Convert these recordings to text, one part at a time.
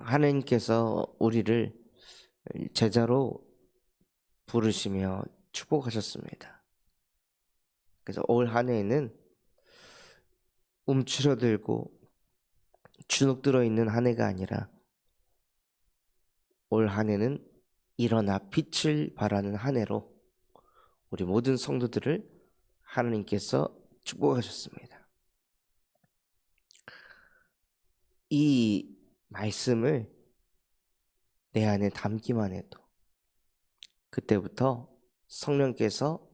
하나님께서 우리를 제자로 부르시며 축복하셨습니다. 그래서 올 한 해에는 움츠러들고 주눅 들어 있는 한 해가 아니라 올 한 해는 일어나 빛을 발하는 한 해로 우리 모든 성도들을 하나님께서 축복하셨습니다. 이 말씀을 내 안에 담기만 해도 그때부터 성령께서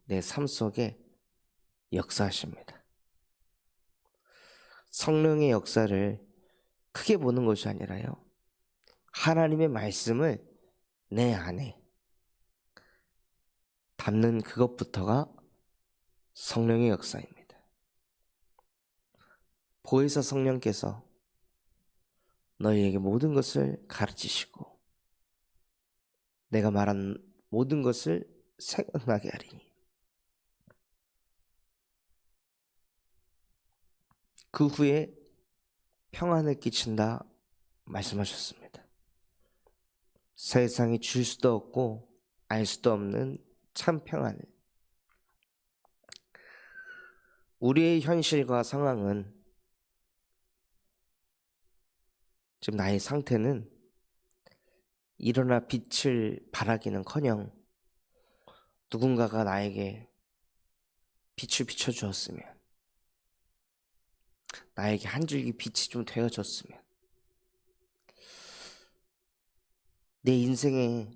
내 삶 속에 역사하십니다. 성령의 역사를 크게 보는 것이 아니라요, 하나님의 말씀을 내 안에 담는 그것부터가 성령의 역사입니다. 보혜사 성령께서 너희에게 모든 것을 가르치시고 내가 말한 모든 것을 생각나게 하리니 그 후에 평안을 끼친다 말씀하셨습니다. 세상이 줄 수도 없고 알 수도 없는 참 평안을. 우리의 현실과 상황은, 지금 나의 상태는 일어나 빛을 발하기는커녕 누군가가 나에게 빛을 비춰주었으면, 나에게 한 줄기 빛이 좀 되어줬으면, 내 인생에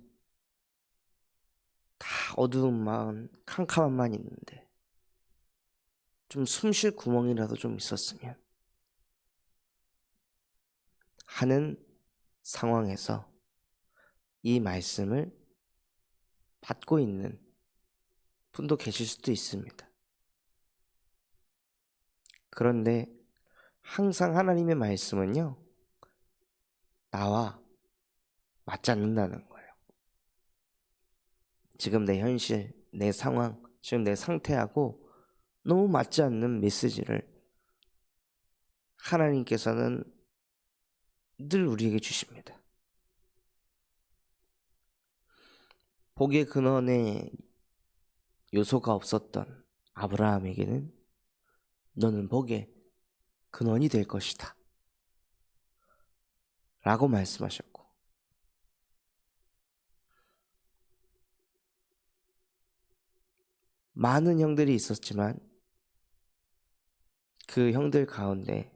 다 어두운 마음, 캄캄한 만 있는데 좀 숨 쉴 구멍이라도 좀 있었으면 하는 상황에서 이 말씀을 받고 있는 분도 계실 수도 있습니다. 그런데 항상 하나님의 말씀은요, 나와 맞지 않는다는 거예요. 지금 내 현실, 내 상황, 지금 내 상태하고 너무 맞지 않는 메시지를 하나님께서는 늘 우리에게 주십니다. 복의 근원에 요소가 없었던 아브라함에게는 너는 복의 근원이 될 것이다 라고 말씀하셨고, 많은 형들이 있었지만 그 형들 가운데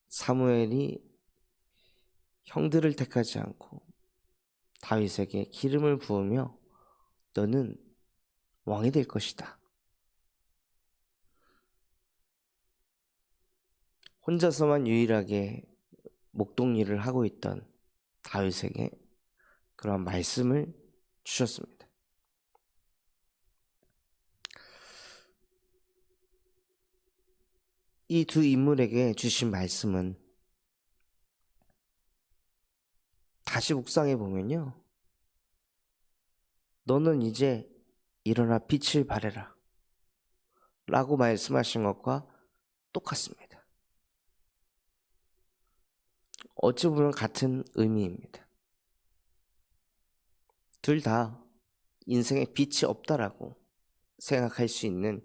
사무엘이 형들을 택하지 않고 다윗에게 기름을 부으며 너는 왕이 될 것이다, 혼자서만 유일하게 목동일을 하고 있던 다윗에게 그런 말씀을 주셨습니다. 이 두 인물에게 주신 말씀은 다시 묵상해 보면요, 너는 이제 일어나 빛을 발해라 라고 말씀하신 것과 똑같습니다. 어찌 보면 같은 의미입니다. 둘 다 인생에 빛이 없다라고 생각할 수 있는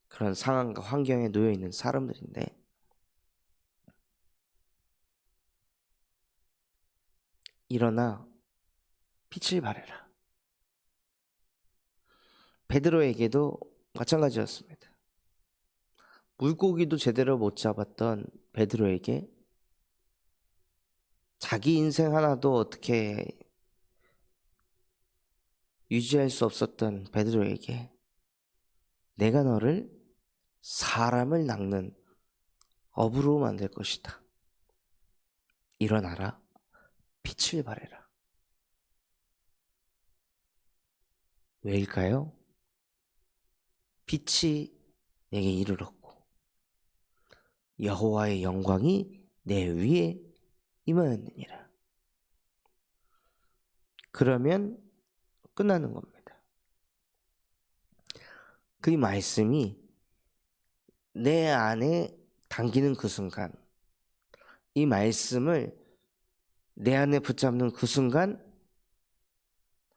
그런 상황과 환경에 놓여 있는 사람들인데, 일어나 빛을 발해라. 베드로에게도 마찬가지였습니다. 물고기도 제대로 못 잡았던 베드로에게, 자기 인생 하나도 어떻게 유지할 수 없었던 베드로에게 내가 너를 사람을 낚는 어부로 만들 것이다, 일어나라, 빛을 발해라. 왜일까요? 빛이 내게 이르렀고 여호와의 영광이 내 위에 임하였느니라. 그러면 끝나는 겁니다. 그 말씀이 내 안에 당기는 그 순간, 이 말씀을 내 안에 붙잡는 그 순간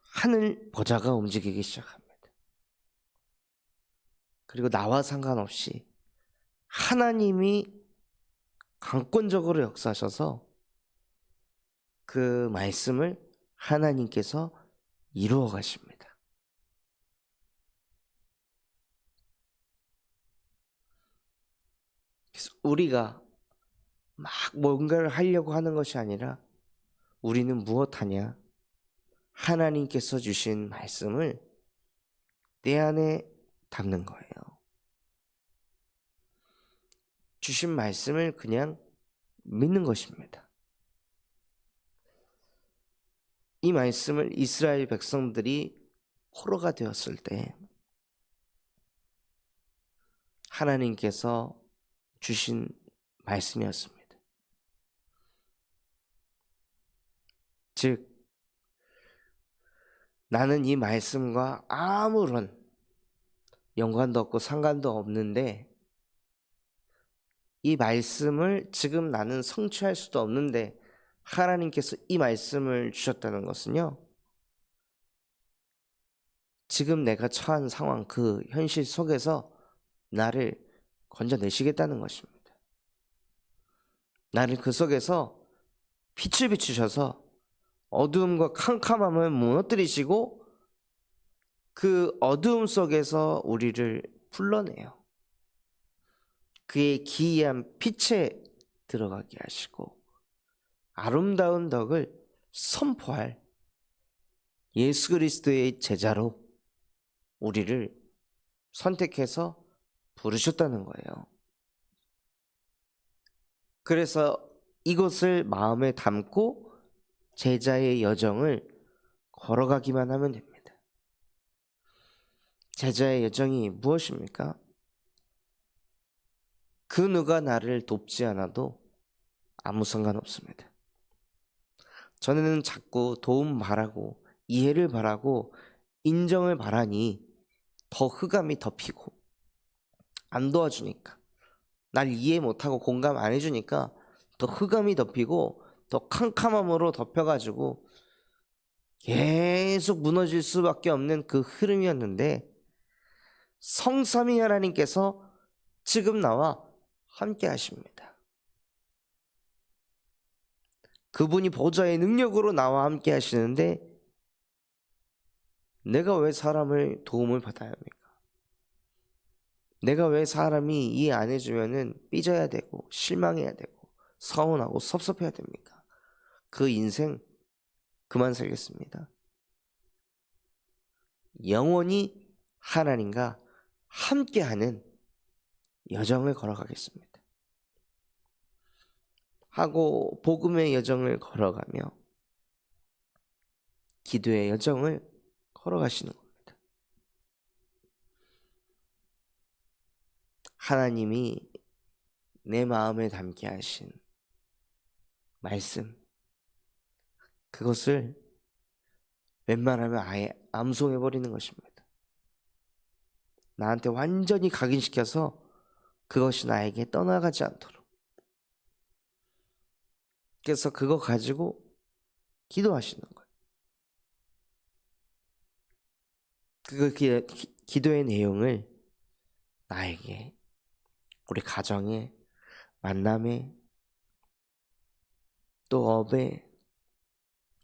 하늘 보좌가 움직이기 시작합니다. 그리고 나와 상관없이 하나님이 강권적으로 역사하셔서 그 말씀을 하나님께서 이루어 가십니다. 그래서 우리가 막 뭔가를 하려고 하는 것이 아니라 우리는 무엇하냐? 하나님께서 주신 말씀을 내 안에 담는 거예요. 주신 말씀을 그냥 믿는 것입니다. 이 말씀을 이스라엘 백성들이 포로가 되었을 때 하나님께서 주신 말씀이었습니다. 즉, 나는 이 말씀과 아무런 연관도 없고 상관도 없는데, 이 말씀을 지금 나는 성취할 수도 없는데 하나님께서 이 말씀을 주셨다는 것은요, 지금 내가 처한 상황, 그 현실 속에서 나를 건져내시겠다는 것입니다. 나를 그 속에서 빛을 비추셔서 어두움과 캄캄함을 무너뜨리시고 그 어두움 속에서 우리를 불러내요. 그의 기이한 빛에 들어가게 하시고 아름다운 덕을 선포할 예수 그리스도의 제자로 우리를 선택해서 부르셨다는 거예요. 그래서 이것을 마음에 담고 제자의 여정을 걸어가기만 하면 됩니다. 제자의 여정이 무엇입니까? 그 누가 나를 돕지 않아도 아무 상관없습니다. 전에는 자꾸 도움 바라고 이해를 바라고 인정을 바라니 더 흑암이 덮이고 안 도와주니까, 날 이해 못하고 공감 안 해주니까 더 흑암이 덮이고 더 캄캄함으로 덮여가지고 계속 무너질 수밖에 없는 그 흐름이었는데, 성삼위 하나님께서 지금 나와 함께 하십니다. 그분이 보좌의 능력으로 나와 함께 하시는데 내가 왜 사람을 도움을 받아야 합니까? 내가 왜 사람이 이해 안 해주면은 삐져야 되고 실망해야 되고 서운하고 섭섭해야 됩니까? 그 인생 그만 살겠습니다. 영원히 하나님과 함께하는 여정을 걸어가겠습니다. 하고 복음의 여정을 걸어가며 기도의 여정을 걸어가시는 겁니다. 하나님이 내 마음에 담게 하신 말씀, 그것을 웬만하면 아예 암송해버리는 것입니다. 나한테 완전히 각인시켜서 그것이 나에게 떠나가지 않도록. 그래서 그거 가지고 기도하시는 거예요. 그 기도의 내용을 나에게, 우리 가정에, 만남에, 또 업에,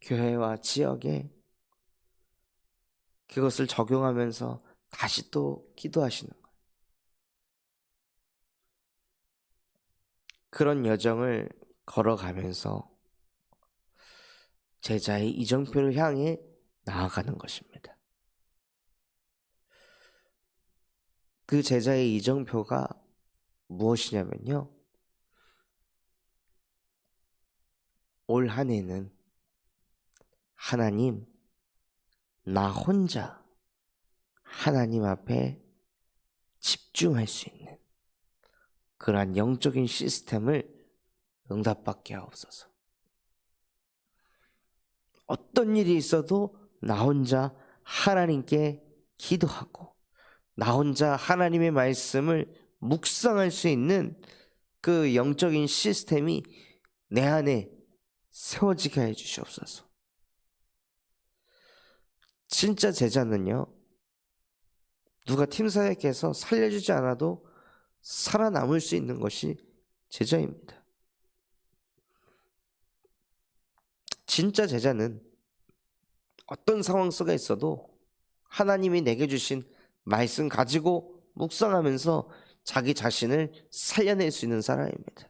교회와 지역에 그것을 적용하면서 다시 또 기도하시는 거예요. 그런 여정을 걸어가면서 제자의 이정표를 향해 나아가는 것입니다. 그 제자의 이정표가 무엇이냐면요, 올 한 해는 하나님, 나 혼자 하나님 앞에 집중할 수 있는 그러한 영적인 시스템을 응답받게 하옵소서. 어떤 일이 있어도 나 혼자 하나님께 기도하고 나 혼자 하나님의 말씀을 묵상할 수 있는 그 영적인 시스템이 내 안에 세워지게 해 주시옵소서. 진짜 제자는요, 누가 팀사역해서 살려주지 않아도 살아남을 수 있는 것이 제자입니다. 진짜 제자는 어떤 상황 속에 있어도 하나님이 내게 주신 말씀 가지고 묵상하면서 자기 자신을 살려낼 수 있는 사람입니다.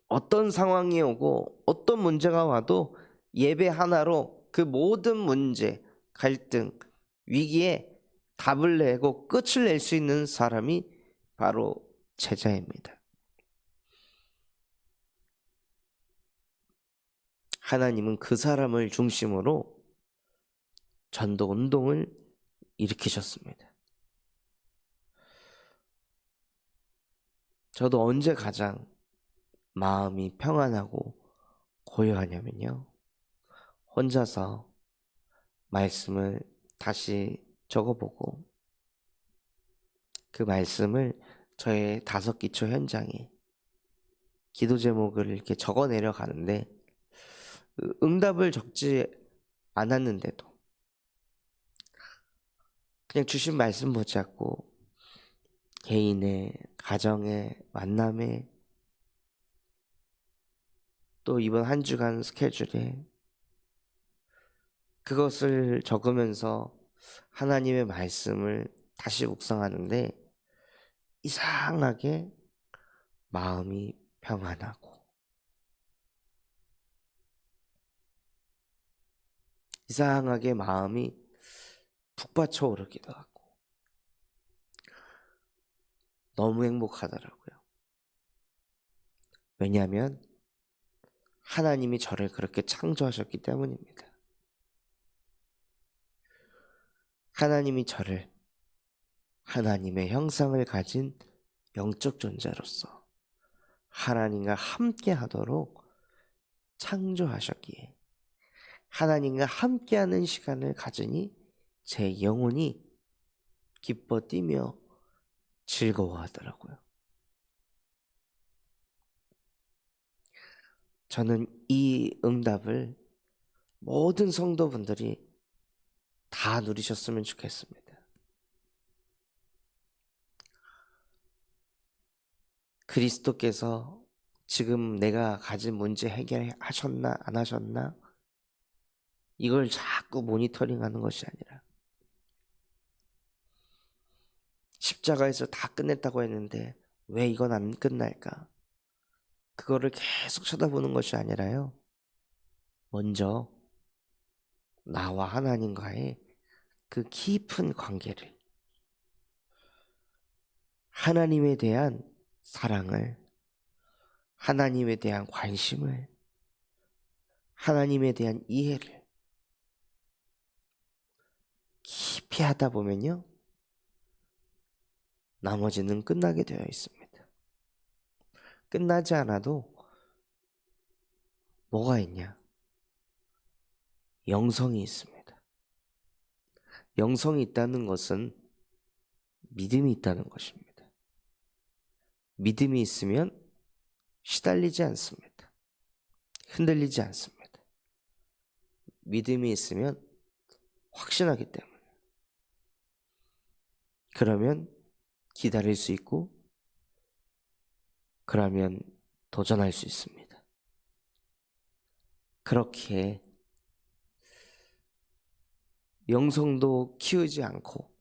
어떤 상황이 오고 어떤 문제가 와도 예배 하나로 그 모든 문제, 갈등, 위기에 답을 내고 끝을 낼 수 있는 사람이 바로 제자입니다. 하나님은 그 사람을 중심으로 전도 운동을 일으키셨습니다. 저도 언제 가장 마음이 평안하고 고요하냐면요, 혼자서 말씀을 다시 적어보고 그 말씀을 저의 5기초 현장에 기도 제목을 이렇게 적어 내려가는데, 응답을 적지 않았는데도 그냥 주신 말씀 붙잡고 개인의, 가정의, 만남에, 또 이번 한 주간 스케줄에 그것을 적으면서 하나님의 말씀을 다시 묵상하는데 이상하게 마음이 평안하고, 이상하게 마음이 북받쳐 오르기도 하고 너무 행복하더라고요. 왜냐하면 하나님이 저를 그렇게 창조하셨기 때문입니다. 하나님이 저를 하나님의 형상을 가진 영적 존재로서 하나님과 함께 하도록 창조하셨기에 하나님과 함께하는 시간을 가지니 제 영혼이 기뻐 뛰며 즐거워하더라고요. 저는 이 응답을 모든 성도분들이 다 누리셨으면 좋겠습니다. 그리스도께서 지금 내가 가진 문제 해결하셨나 안 하셨나 이걸 자꾸 모니터링하는 것이 아니라, 십자가에서 다 끝냈다고 했는데 왜 이건 안 끝날까, 그거를 계속 쳐다보는 것이 아니라요, 먼저 나와 하나님과의 그 깊은 관계를, 하나님에 대한 사랑을, 하나님에 대한 관심을, 하나님에 대한 이해를 깊이 하다 보면요, 나머지는 끝나게 되어 있습니다. 끝나지 않아도 뭐가 있냐? 영성이 있습니다. 영성이 있다는 것은 믿음이 있다는 것입니다. 믿음이 있으면 시달리지 않습니다. 흔들리지 않습니다. 믿음이 있으면 확신하기 때문에. 그러면 기다릴 수 있고, 그러면 도전할 수 있습니다. 그렇게 영성도 키우지 않고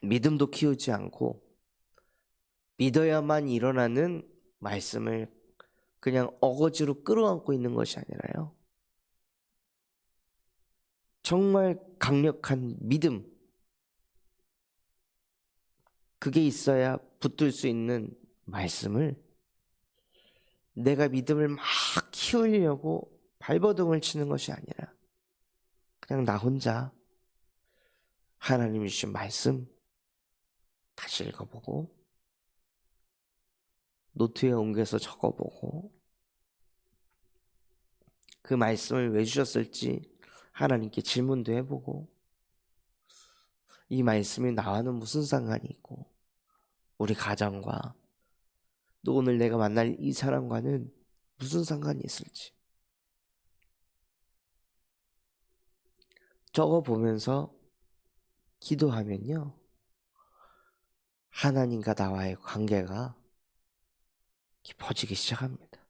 믿음도 키우지 않고 믿어야만 일어나는 말씀을 그냥 어거지로 끌어안고 있는 것이 아니라요, 정말 강력한 믿음, 그게 있어야 붙들 수 있는 말씀을 내가 믿음을 막 키우려고 발버둥을 치는 것이 아니라 그냥 나 혼자 하나님이 주신 말씀 다시 읽어보고 노트에 옮겨서 적어보고 그 말씀을 왜 주셨을지 하나님께 질문도 해보고 이 말씀이 나와는 무슨 상관이 있고 우리 가정과 또 오늘 내가 만날 이 사람과는 무슨 상관이 있을지 적어 보면서 기도하면요, 하나님과 나와의 관계가 깊어지기 시작합니다.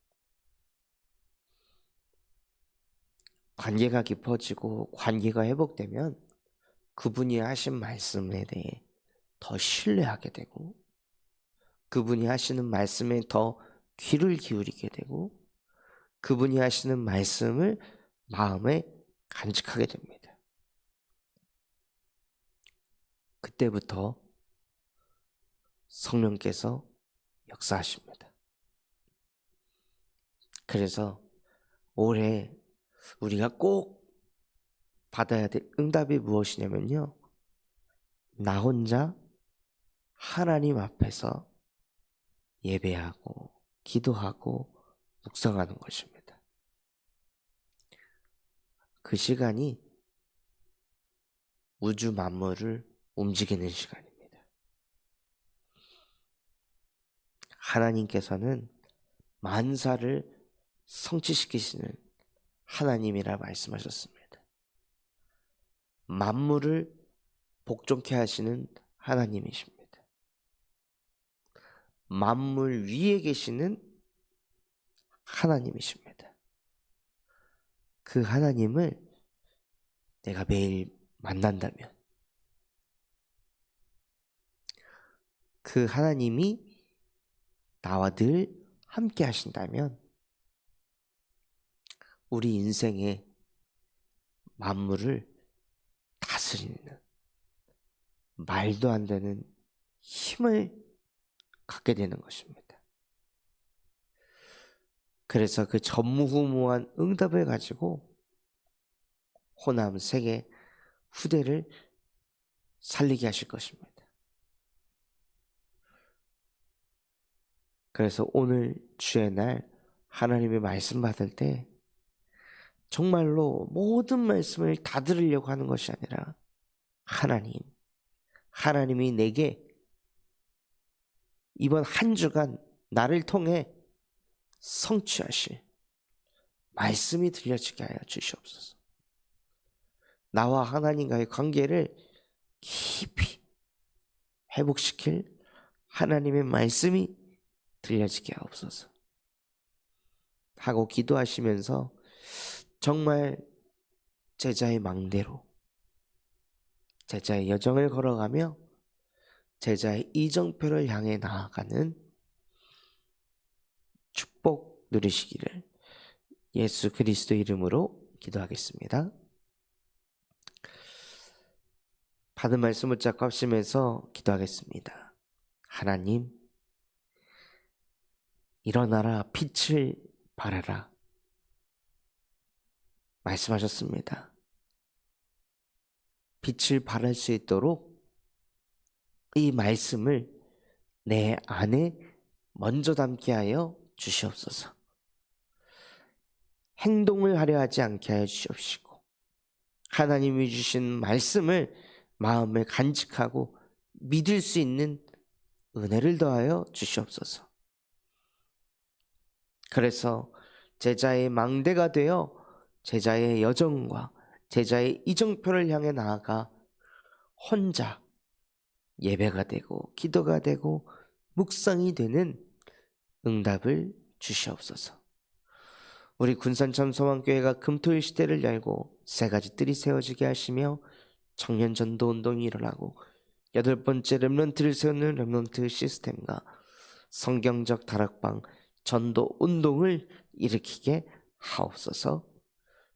관계가 깊어지고 관계가 회복되면 그분이 하신 말씀에 대해 더 신뢰하게 되고, 그분이 하시는 말씀에 더 귀를 기울이게 되고, 그분이 하시는 말씀을 마음에 간직하게 됩니다. 그때부터 성령께서 역사하십니다. 그래서 올해 우리가 꼭 받아야 될 응답이 무엇이냐면요, 나 혼자 하나님 앞에서 예배하고 기도하고 묵상하는 것입니다. 그 시간이 우주 만물을 움직이는 시간입니다. 하나님께서는 만사를 성취시키시는 하나님이라 말씀하셨습니다. 만물을 복종케 하시는 하나님이십니다. 만물 위에 계시는 하나님이십니다. 그 하나님을 내가 매일 만난다면, 그 하나님이 나와 늘 함께 하신다면, 우리 인생의 만물을 다스리는 말도 안 되는 힘을 갖게 되는 것입니다. 그래서 그 전무후무한 응답을 가지고 호남 세계 후대를 살리게 하실 것입니다. 그래서 오늘 주의 날 하나님의 말씀 받을 때 정말로 모든 말씀을 다 들으려고 하는 것이 아니라, 하나님이 내게 이번 한 주간 나를 통해 성취하실 말씀이 들려지게 하여 주시옵소서. 나와 하나님과의 관계를 깊이 회복시킬 하나님의 말씀이 들려지게 하옵소서 하고 기도하시면서 정말 제자의 망대로 제자의 여정을 걸어가며 제자의 이정표를 향해 나아가는 축복 누리시기를 예수 그리스도 이름으로 기도하겠습니다. 받은 말씀 붙잡고 합심해서 기도하겠습니다. 하나님, 일어나라, 빛을 발하라 말씀하셨습니다. 빛을 발할 수 있도록 이 말씀을 내 안에 먼저 담게 하여 주시옵소서. 행동을 하려 하지 않게 하여 주시옵시고, 하나님이 주신 말씀을 마음에 간직하고 믿을 수 있는 은혜를 더하여 주시옵소서. 그래서 제자의 망대가 되어 제자의 여정과 제자의 이정표를 향해 나아가 혼자 예배가 되고 기도가 되고 묵상이 되는 응답을 주시옵소서. 우리 군산참소망교회가 금토일 시대를 열고 세 가지 뜰이 세워지게 하시며 청년 전도 운동이 일어나고 8번째 렘넌트를 세우는 렘넌트 시스템과 성경적 다락방 전도 운동을 일으키게 하옵소서.